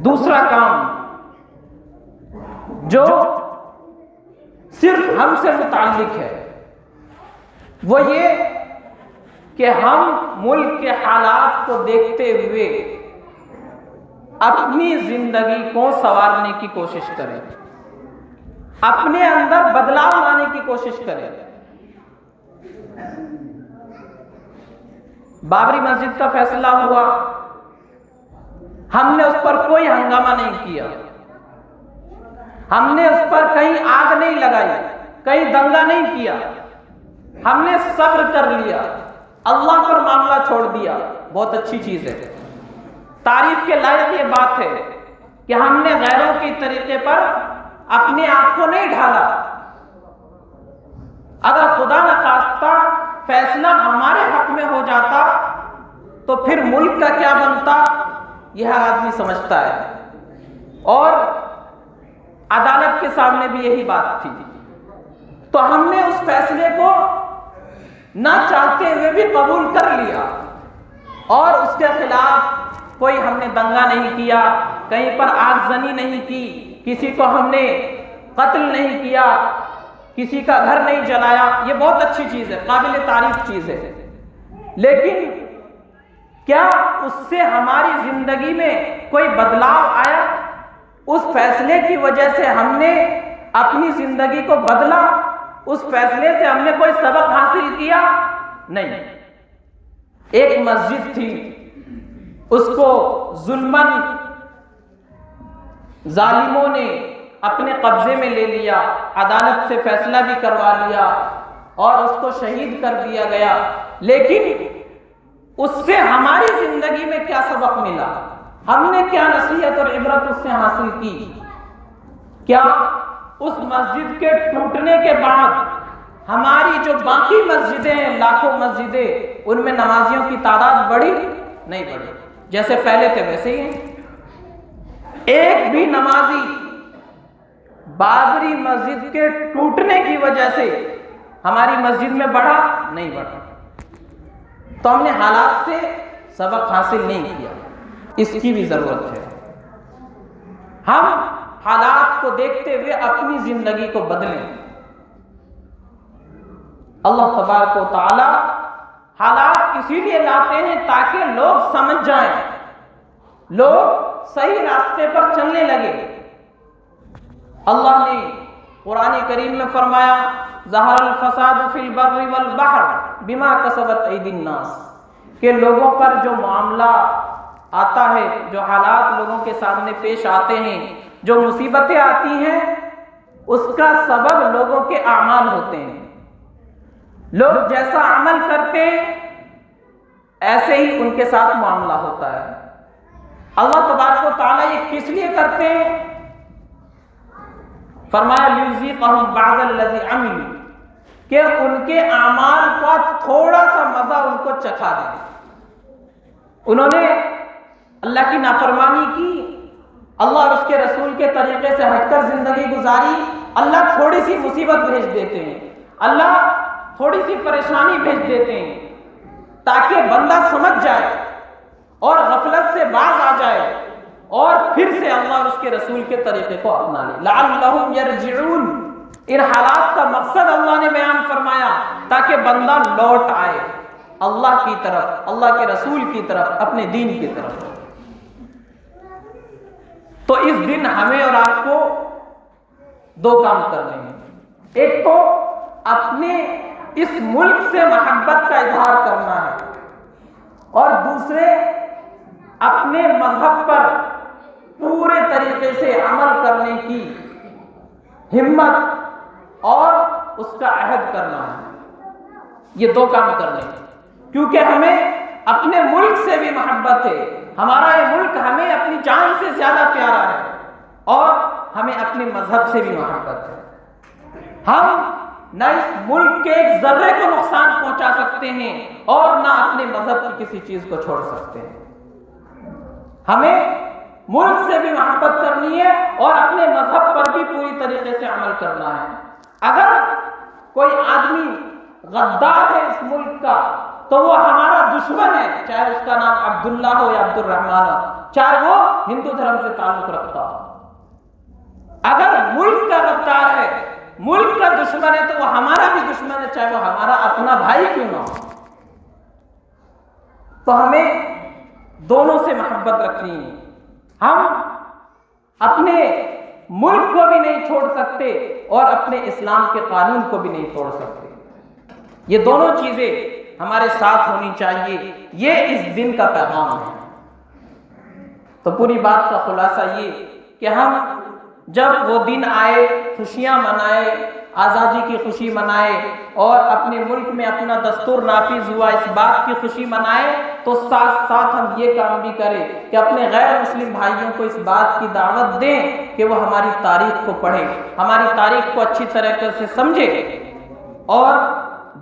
دوسرا کام جو صرف ہم سے متعلق ہے وہ یہ کہ ہم ملک کے حالات کو دیکھتے ہوئے اپنی زندگی کو سنوارنے کی کوشش کریں، اپنے اندر بدلاؤ لانے کی کوشش کریں۔ بابری مسجد کا فیصلہ ہوا، ہم نے اس پر کوئی ہنگامہ نہیں کیا، ہم نے اس پر کہیں آگ نہیں لگائی، کہیں دنگا نہیں کیا، ہم نے صبر کر لیا، اللہ پر معاملہ چھوڑ دیا۔ بہت اچھی چیز ہے، تعریف کے لائق یہ بات ہے کہ ہم نے غیروں کے طریقے پر اپنے آپ کو نہیں ڈھالا۔ اگر خدا نخواستہ فیصلہ ہمارے حق میں ہو جاتا تو پھر ملک کا کیا بنتا یہ ہر آدمی سمجھتا ہے، اور عدالت کے سامنے بھی یہی بات تھی۔ تو ہم نے اس فیصلے کو نہ چاہتے ہوئے بھی قبول کر لیا، اور اس کے خلاف کوئی ہم نے دنگا نہیں کیا، کہیں پر آگ زنی نہیں کی، کسی کو ہم نے قتل نہیں کیا، کسی کا گھر نہیں جلایا۔ یہ بہت اچھی چیز ہے، قابل تعریف چیز ہے، لیکن کیا اس سے ہماری زندگی میں کوئی بدلاؤ آیا؟ اس فیصلے کی وجہ سے ہم نے اپنی زندگی کو بدلا؟ اس فیصلے سے ہم نے کوئی سبق حاصل کیا؟ نہیں۔ ایک مسجد تھی، اس کو ظلماً ظالموں نے اپنے قبضے میں لے لیا، عدالت سے فیصلہ بھی کروا لیا اور اس کو شہید کر دیا گیا، لیکن اس سے ہماری زندگی میں کیا سبق ملا؟ ہم نے کیا نصیحت اور عبرت اس سے حاصل کی؟ کیا اس مسجد کے ٹوٹنے کے بعد ہماری جو باقی مسجدیں ہیں، لاکھوں مسجدیں، ان میں نمازیوں کی تعداد بڑھی؟ نہیں بڑھی، جیسے پہلے تھے ویسے ہی ہیں۔ ایک بھی نمازی بابری مسجد کے ٹوٹنے کی وجہ سے ہماری مسجد میں بڑھا؟ نہیں بڑھا۔ تو ہم نے حالات سے سبق حاصل نہیں کیا، اس کی بھی ضرورت ہے۔ ہم حالات کو دیکھتے ہوئے اپنی زندگی کو بدلیں۔ اللہ تبارک و تعالی حالات اسی لیے لاتے ہیں تاکہ لوگ سمجھ جائیں، لوگ صحیح راستے پر چلنے لگے۔ اللہ نے قرآن کریم میں فرمایا ظہر الفساد فی البر والبحر بما کسبت ایدی الناس، کہ لوگوں پر جو معاملہ آتا ہے، جو حالات لوگوں کے سامنے پیش آتے ہیں، جو مصیبتیں آتی ہیں، اس کا سبب لوگوں کے اعمال ہوتے ہیں۔ لوگ جیسا عمل کرتے ہیں ایسے ہی ان کے ساتھ معاملہ ہوتا ہے۔ اللہ تبارک و تعالیٰ یہ کس لیے کرتے ہیں؟ فرمایا لیذیقہم بعض الذی عملوا، کہ ان کے اعمال کا تھوڑا سا مزہ ان کو چکھا دیں۔ انہوں نے اللہ کی نافرمانی کی، اللہ اور اس کے رسول کے طریقے سے ہٹ کر زندگی گزاری، اللہ تھوڑی سی مصیبت بھیج دیتے ہیں، اللہ تھوڑی سی پریشانی بھیج دیتے ہیں تاکہ بندہ سمجھ جائے اور غفلت سے باز آ جائے اور پھر سے اللہ اور اس کے رسول کے طریقے کو اپنا لے۔ لعلہم یرجعون، ان حالات کا مقصد اللہ نے بیان فرمایا تاکہ بندہ لوٹ آئے اللہ کی طرف، اللہ کے رسول کی طرف، اپنے دین کی طرف۔ تو اس دن ہمیں اور آپ کو دو کام کرنے ہیں۔ ایک تو اپنے اس ملک سے محبت کا اظہار کرنا ہے، اور دوسرے اپنے مذہب پر پورے طریقے سے عمل کرنے کی ہمت اور اس کا عہد کرنا ہے۔ یہ دو کام کرنے ہیں، کیونکہ ہمیں اپنے ملک سے بھی محبت ہے، ہمارا یہ ملک ہمیں اپنی جان سے زیادہ پیارا ہے، اور ہمیں اپنے مذہب سے بھی محبت ہے۔ ہم نہ اس ملک کے ایک ذرے کو نقصان پہنچا سکتے ہیں اور نہ اپنے مذہب کی کسی چیز کو چھوڑ سکتے ہیں۔ ہمیں ملک سے بھی محبت کرنی ہے اور اپنے مذہب پر بھی پوری طریقے سے عمل کرنا ہے۔ اگر کوئی آدمی غدار ہے اس ملک کا تو وہ ہمارا دشمن ہے، چاہے اس کا نام عبداللہ ہو یا عبد الرحمن ہو، چاہے وہ ہندو دھرم سے تعلق رکھتا ہو۔ اگر ملک کا غدار ہے، ملک کا دشمن ہے، تو وہ ہمارا بھی دشمن ہے، چاہے وہ ہمارا اپنا بھائی کیوں نہ ہو۔ تو ہمیں دونوں سے محبت رکھنی ہے۔ ہم اپنے ملک کو بھی نہیں چھوڑ سکتے اور اپنے اسلام کے قانون کو بھی نہیں چھوڑ سکتے۔ یہ دونوں چیزیں ہمارے ساتھ ہونی چاہیے، یہ اس دن کا پیغام ہے۔ تو پوری بات کا خلاصہ یہ کہ ہم جب وہ دن آئے، خوشیاں منائے، آزادی کی خوشی منائے اور اپنے ملک میں اپنا دستور نافذ ہوا اس بات کی خوشی منائے، تو ساتھ ساتھ ہم یہ کام بھی کریں کہ اپنے غیر مسلم بھائیوں کو اس بات کی دعوت دیں کہ وہ ہماری تاریخ کو پڑھیں، ہماری تاریخ کو اچھی طرح سے سمجھیں، اور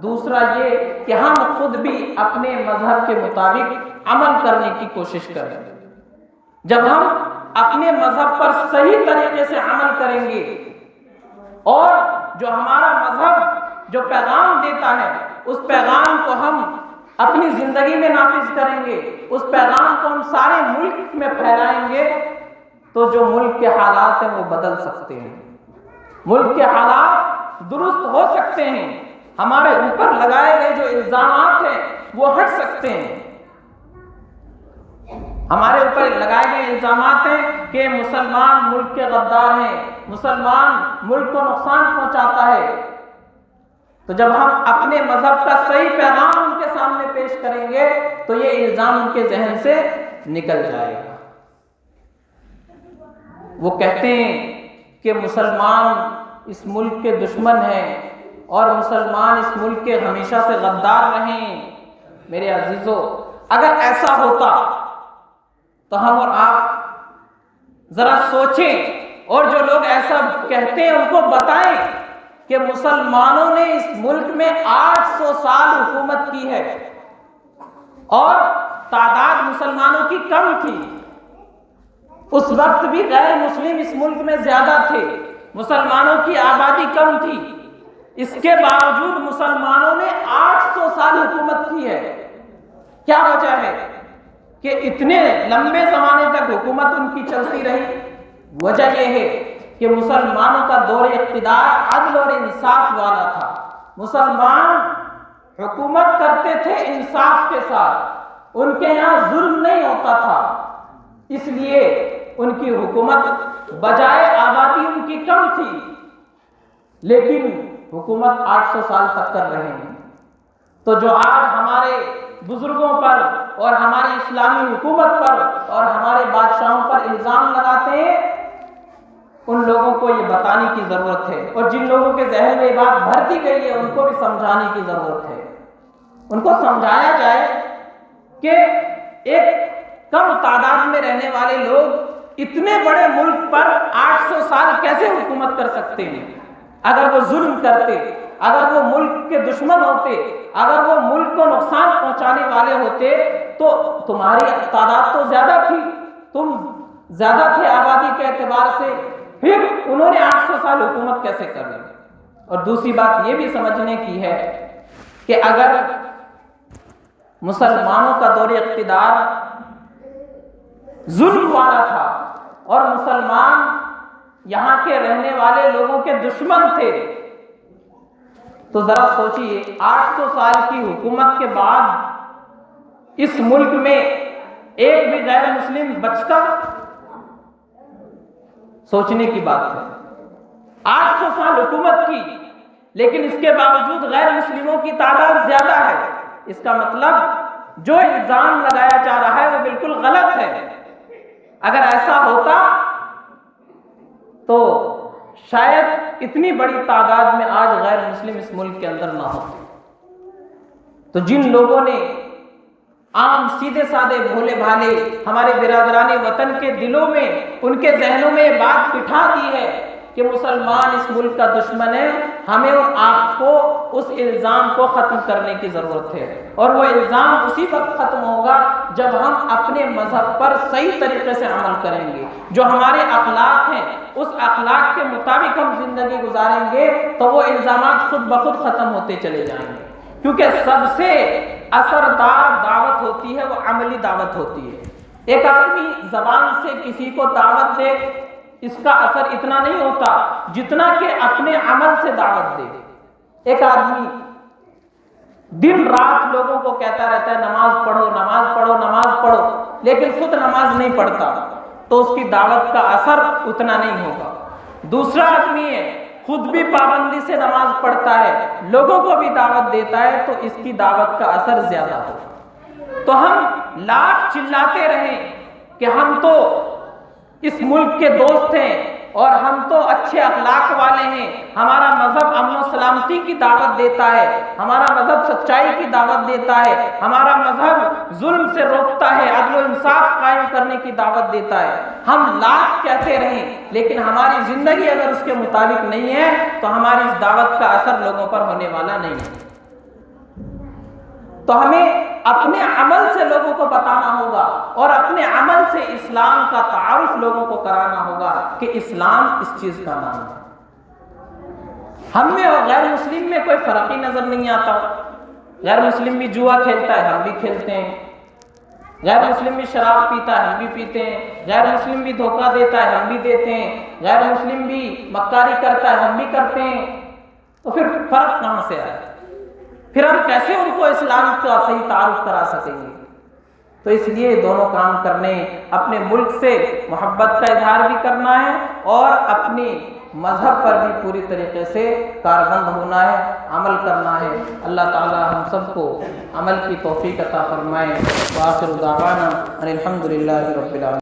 دوسرا یہ کہ ہم خود بھی اپنے مذہب کے مطابق عمل کرنے کی کوشش کریں۔ جب ہم اپنے مذہب پر صحیح طریقے سے عمل کریں گے اور جو ہمارا مذہب جو پیغام دیتا ہے اس پیغام کو ہم اپنی زندگی میں نافذ کریں گے، اس پیغام کو ہم سارے ملک میں پھیلائیں گے، تو جو ملک کے حالات ہیں وہ بدل سکتے ہیں، ملک کے حالات درست ہو سکتے ہیں، ہمارے اوپر لگائے گئے جو الزامات ہیں وہ ہٹ سکتے ہیں۔ ہمارے اوپر لگائے گئے الزامات ہیں کہ مسلمان ملک کے غدار ہیں، مسلمان ملک کو نقصان پہنچاتا ہے، تو جب ہم اپنے مذہب کا صحیح پیغام ان کے سامنے پیش کریں گے تو یہ الزام ان کے ذہن سے نکل جائے گا۔ وہ کہتے ہیں کہ مسلمان اس ملک کے دشمن ہیں اور مسلمان اس ملک کے ہمیشہ سے غدار رہیں۔ میرے عزیزو، اگر ایسا ہوتا تو ہم اور آپ ذرا سوچیں، اور جو لوگ ایسا کہتے ہیں ان کو بتائیں کہ مسلمانوں نے اس ملک میں 800 سال حکومت کی ہے اور تعداد مسلمانوں کی کم تھی، اس وقت بھی غیر مسلم اس ملک میں زیادہ تھے، مسلمانوں کی آبادی کم تھی، اس کے باوجود مسلمانوں نے 800 سال حکومت کی ہے۔ کیا وجہ ہے کہ اتنے لمبے زمانے تک حکومت ان کی چلتی رہی؟ وجہ یہ ہے کہ مسلمانوں کا دور اقتدار عدل اور انصاف والا تھا، مسلمان حکومت کرتے تھے انصاف کے ساتھ، ان کے یہاں ظلم نہیں ہوتا تھا، اس لیے ان کی حکومت بجائے آبادی ان کی کم تھی، لیکن حکومت 800 سال تک کر رہے ہیں۔ تو جو آج ہمارے بزرگوں پر اور ہماری اسلامی حکومت پر اور ہمارے بادشاہوں پر الزام لگاتے ہیں، ان لوگوں کو یہ بتانے کی ضرورت ہے، اور جن لوگوں کے ذہن میں یہ بات بھرتی گئی ہے ان کو بھی سمجھانے کی ضرورت ہے۔ ان کو سمجھایا جائے کہ ایک کم تعداد میں رہنے والے لوگ اتنے بڑے ملک پر 800 سال کیسے حکومت کر سکتے ہیں؟ اگر وہ ظلم کرتے، اگر وہ ملک کے دشمن ہوتے، اگر وہ ملک کو نقصان پہنچانے والے ہوتے تو تمہاری تعداد تو زیادہ تھی، تم زیادہ تھے آبادی کے اعتبار سے، پھر انہوں نے 800 سال حکومت کیسے کر لی؟ اور دوسری بات یہ بھی سمجھنے کی ہے کہ اگر مسلمانوں کا دور اقتدار ظلم والا تھا اور مسلمان یہاں کے رہنے والے لوگوں کے دشمن تھے، تو ذرا سوچئے 800 سال کی حکومت کے بعد اس ملک میں ایک بھی غیر مسلم بچتا؟ سوچنے کی بات ہے۔ 800 سال حکومت کی، لیکن اس کے باوجود غیر مسلموں کی تعداد زیادہ ہے، اس کا مطلب جو الزام لگایا جا رہا ہے وہ بالکل غلط ہے۔ اگر ایسا ہوتا تو شاید اتنی بڑی تعداد میں آج غیر مسلم اس ملک کے اندر نہ ہوتے۔ تو جن لوگوں نے عام سیدھے سادے بھولے بھالے ہمارے برادران وطن کے دلوں میں، ان کے ذہنوں میں یہ بات بٹھا دی ہے کہ مسلمان اس ملک کا دشمن ہے، ہمیں اور آپ کو اس الزام کو ختم کرنے کی ضرورت ہے، اور وہ الزام اسی وقت ختم ہوگا جب ہم اپنے مذہب پر صحیح طریقے سے عمل کریں گے، جو ہمارے اخلاق ہیں اس اخلاق کے مطابق ہم زندگی گزاریں گے تو وہ الزامات خود بخود ختم ہوتے چلے جائیں گے، کیونکہ سب سے اثردار دعوت ہوتی ہے وہ عملی دعوت ہوتی ہے۔ ایک آدمی زبان سے کسی کو دعوت دے، اس کا اثر اتنا نہیں ہوتا جتنا کہ اپنے عمل سے دعوت دے۔ ایک آدمی دن رات لوگوں کو کہتا رہتا ہے نماز پڑھو نماز پڑھو نماز پڑھو، لیکن خود نماز نہیں پڑھتا تو اس کی دعوت کا اثر اتنا نہیں ہوگا۔ دوسرا آدمی ہے خود بھی پابندی سے نماز پڑھتا ہے، لوگوں کو بھی دعوت دیتا ہے، تو اس کی دعوت کا اثر زیادہ ہوگا۔ تو ہم لاکھ چلاتے رہیں کہ ہم تو اس ملک کے دوست ہیں اور ہم تو اچھے اخلاق والے ہیں، ہمارا مذہب امن و سلامتی کی دعوت دیتا ہے، ہمارا مذہب سچائی کی دعوت دیتا ہے، ہمارا مذہب ظلم سے روکتا ہے، عدل و انصاف قائم کرنے کی دعوت دیتا ہے۔ ہم لاکھ کہتے رہیں لیکن ہماری زندگی اگر اس کے مطابق نہیں ہے تو ہماری اس دعوت کا اثر لوگوں پر ہونے والا نہیں ہے۔ تو ہمیں اپنے عمل سے لوگوں کو بتانا ہوگا اور اپنے عمل سے اسلام کا تعارف لوگوں کو کرانا ہوگا کہ اسلام اس چیز کا نام ہے۔ ہم میں اور غیر مسلم میں کوئی فرق ہی نظر نہیں آتا۔ غیر مسلم بھی جوا کھیلتا ہے، ہم بھی کھیلتے ہیں۔ غیر مسلم بھی شراب پیتا ہے، ہم بھی پیتے ہیں۔ غیر مسلم بھی دھوکہ دیتا ہے، ہم بھی دیتے ہیں۔ غیر مسلم بھی مکاری کرتا ہے، ہم بھی کرتے ہیں۔ تو پھر فرق کہاں سے آیا؟ پھر ہم کیسے ان کو اسلام کا صحیح تعارف کرا سکیں گے؟ تو اس لیے دونوں کام کرنے، اپنے ملک سے محبت کا اظہار بھی کرنا ہے اور اپنی مذہب پر بھی پوری طریقے سے کاربند ہونا ہے، عمل کرنا ہے۔ اللہ تعالی ہم سب کو عمل کی توفیق عطا فرمائے۔ وآخر دعوانا ان الحمد للہ رب العالمین۔